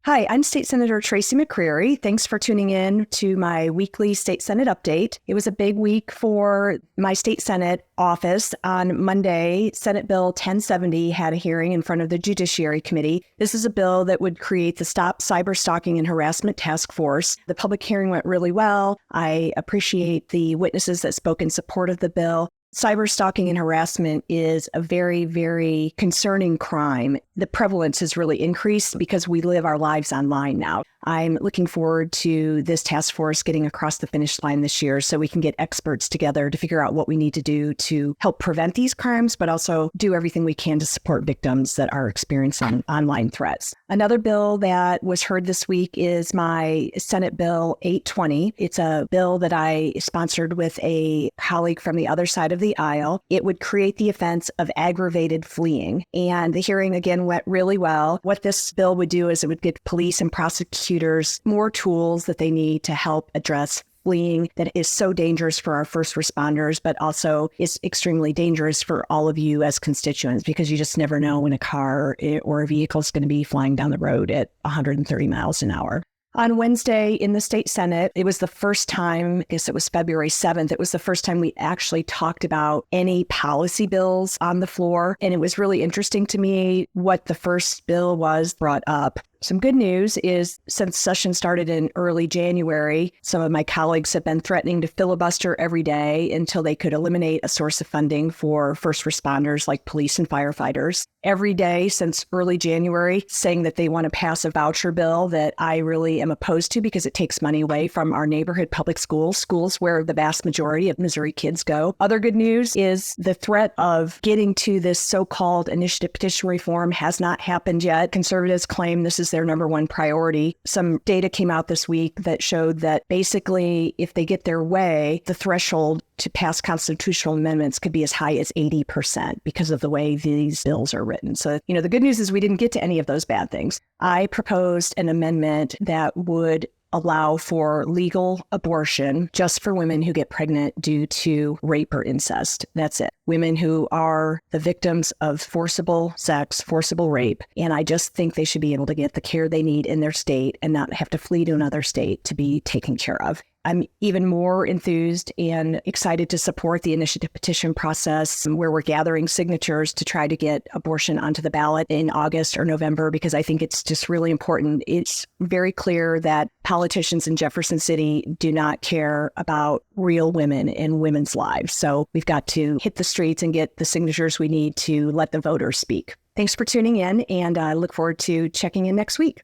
Hi, I'm State Senator Tracy McCreery. Thanks for tuning in to my weekly State Senate update. It was a big week for my State Senate office. On Monday, Senate Bill 1070 had a hearing in front of the Judiciary Committee. This is a bill that would create the Stop Cyber Stalking and Harassment Task Force. The public hearing went really well. I appreciate the witnesses that spoke in support of the bill. Cyber stalking and harassment is a very, very concerning crime. The prevalence has really increased because we live our lives online now. I'm looking forward to this task force getting across the finish line this year so we can get experts together to figure out what we need to do to help prevent these crimes, but also do everything we can to support victims that are experiencing online threats. Another bill that was heard this week is my Senate Bill 820. It's a bill that I sponsored with a colleague from the other side of the aisle. It would create the offense of aggravated fleeing. And the hearing again went really well. What this bill would do is it would give police and prosecutors more tools that they need to help address fleeing that is so dangerous for our first responders, but also is extremely dangerous for all of you as constituents because you just never know when a car or a vehicle is going to be flying down the road at 130 miles an hour. On Wednesday in the state Senate, it was the first time, I guess it was February 7th, it was the first time we actually talked about any policy bills on the floor. And it was really interesting to me what the first bill was brought up. Some good news is since session started in early January, some of my colleagues have been threatening to filibuster every day until they could eliminate a source of funding for first responders like police and firefighters. Every day since early January, saying that they want to pass a voucher bill that I really am opposed to because it takes money away from our neighborhood public schools where the vast majority of Missouri kids go. Other good news is the threat of getting to this so-called initiative petition reform has not happened yet. Conservatives claim this is their number one priority. Some data came out this week that showed that basically if they get their way, the threshold to pass constitutional amendments could be as high as 80% because of the way these bills are written. So, the good news is we didn't get to any of those bad things. I proposed an amendment that would allow for legal abortion just for women who get pregnant due to rape or incest. That's it. Women who are the victims of forcible sex, forcible rape. And I just think they should be able to get the care they need in their state and not have to flee to another state to be taken care of. I'm even more enthused and excited to support the initiative petition process where we're gathering signatures to try to get abortion onto the ballot in August or November, because I think it's just really important. It's very clear that politicians in Jefferson City do not care about real women and women's lives. So we've got to hit the streets and get the signatures we need to let the voters speak. Thanks for tuning in, and I look forward to checking in next week.